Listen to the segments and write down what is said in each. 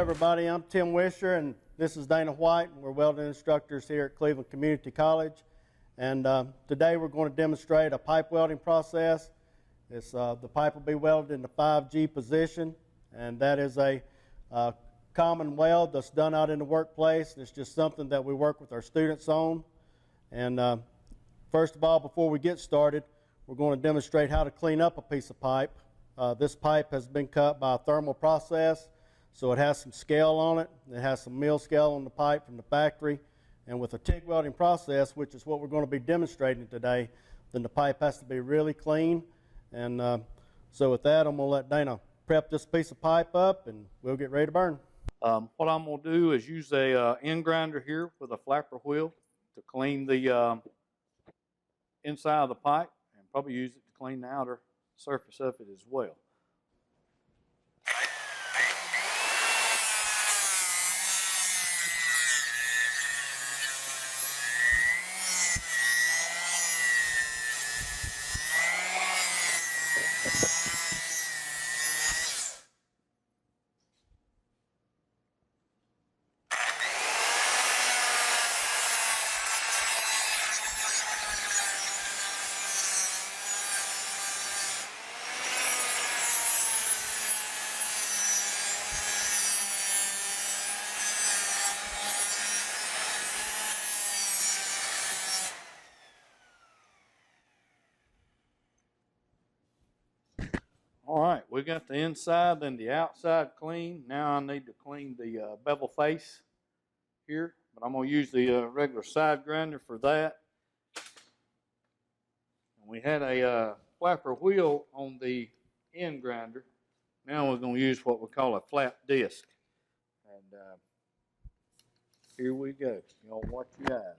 everybody, I'm Tim Wisher and this is Dana White, and we're welding instructors here at Cleveland Community College. And today we're going to demonstrate a pipe welding process. The pipe will be welded in the 5G position, and that is a common weld that's done out in the workplace. It's just something that we work with our students on. And first of all, before we get started, we're going to demonstrate how to clean up a piece of pipe. This pipe has been cut by a thermal process, so it has some scale on it. It has some mill scale on the pipe from the factory. And with a TIG welding process, which is what we're going to be demonstrating today, then the pipe has to be really clean. And so with that, I'm going to let Dana prep this piece of pipe up and we'll get ready to burn. What I'm going to do is use a end grinder here with a flapper wheel to clean the inside of the pipe, and probably use it to clean the outer surface of it as well. All right, we got the inside and the outside clean. Now I need to clean the bevel face here, but I'm going to use the regular side grinder for that. And we had a flapper wheel on the end grinder. Now we're going to use what we call a flap disc. And here we go. Y'all watch your eyes.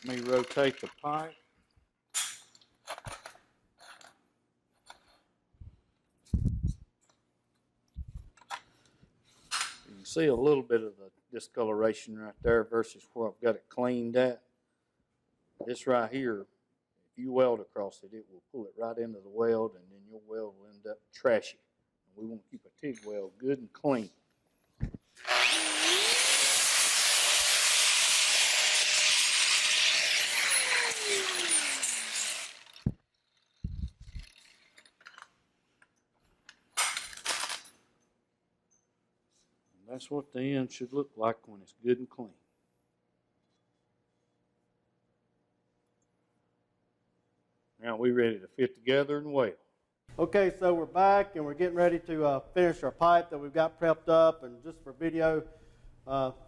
Let me rotate the pipe. You can see a little bit of the discoloration right there versus where I've got it cleaned at. This right here, if you weld across it, it will pull it right into the weld, and then your weld will end up trashy. And we want to keep a TIG weld good and clean. That's what the end should look like when it's good and clean. Now we're ready to fit together and weld. Okay, so we're back and we're getting ready to finish our pipe that we've got prepped up. And just for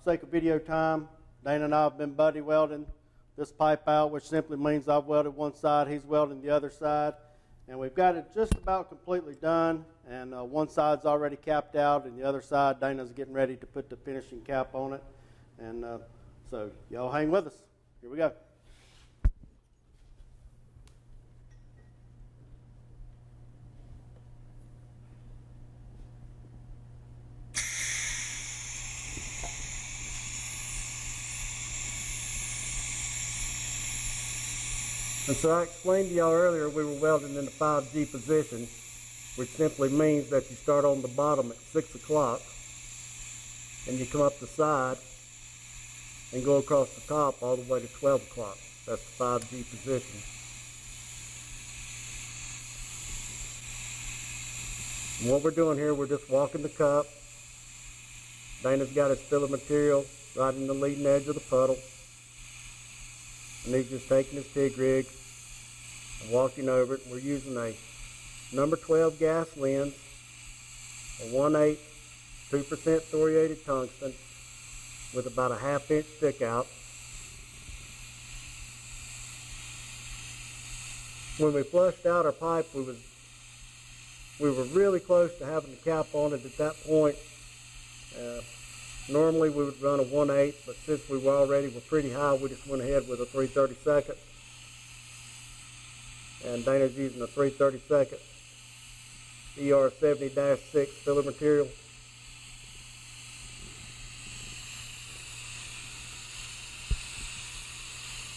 sake of video time, Dana and I have been buddy welding this pipe out, which simply means I've welded one side, he's welding the other side. And we've got it just about completely done, and one side's already capped out, and the other side, Dana's getting ready to put the finishing cap on it. And so y'all hang with us. Here we go. And so I explained to y'all earlier we were welding in the 5G position, which simply means that you start on the bottom at 6 o'clock and you come up the side and go across the top all the way to 12 o'clock. That's the 5G position. And what we're doing here, we're just walking the cup. Dana's got his filler material right in the leading edge of the puddle. And he's just taking his TIG rig and walking over it. We're using a number 12 gas lens, a 1/8 2% thoriated tungsten with about a 1/2 inch stick out. When we flushed out our pipe, we were really close to having the cap on it at that point. Normally we would run a 1/8, but since we were pretty high, we just went ahead with a 3/32. And Dana's using a 3/32 ER70-6 filler material.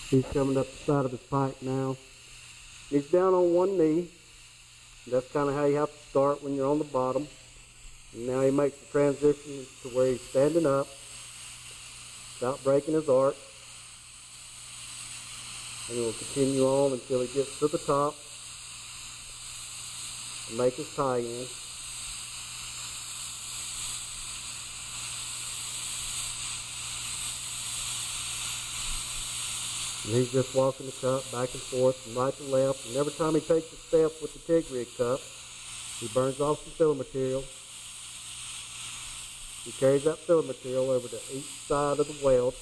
He's coming up the side of his pipe now. He's down on one knee. That's kind of how you have to start when you're on the bottom. And now he makes the transition to where he's standing up without breaking his arc. And he will continue on until he gets to the top and make his tie-in. And he's just walking the cup back and forth from right to left. And every time he takes a step with the TIG rig cup, he burns off some filler material. He carries that filler material over to each side of the weld.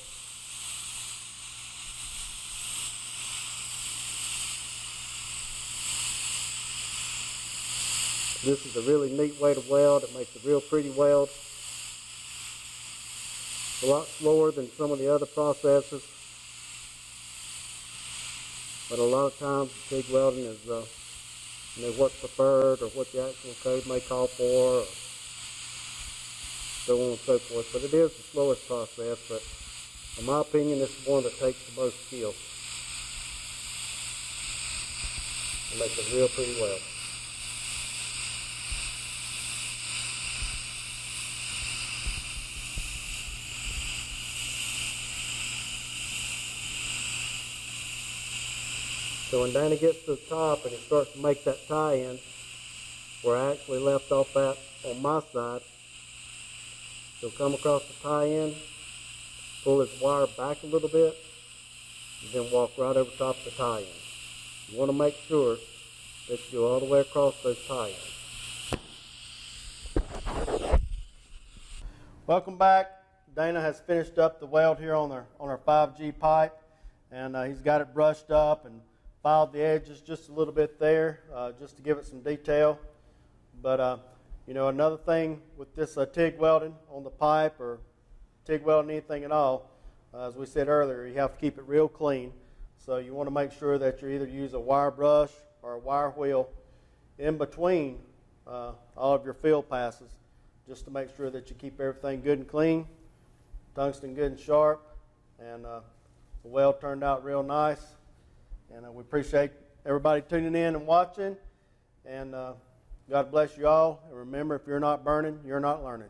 This is a really neat way to weld. It makes a real pretty weld. It's a lot slower than some of the other processes. But a lot of times the TIG welding is what's preferred or what the actual code may call for, or so on and so forth. But it is the slowest process, but in my opinion, it's the one that takes the most skill. It makes a real pretty weld. So when Danny gets to the top and he starts to make that tie-in, where I actually left off at on my side, he'll come across the tie-in, pull his wire back a little bit, and then walk right over top of the tie-in. You want to make sure that you go all the way across those tie-ins. Welcome back. Dana has finished up the weld here on our 5G pipe, and he's got it brushed up and filed the edges just a little bit there, just to give it some detail. But another thing with this TIG welding on the pipe, or TIG welding anything at all, as we said earlier, you have to keep it real clean. So you want to make sure that you either use a wire brush or a wire wheel in between all of your field passes, just to make sure that you keep everything good and clean, tungsten good and sharp, and the weld turned out real nice. And we appreciate everybody tuning in and watching. And God bless you all. And remember, if you're not burning, you're not learning.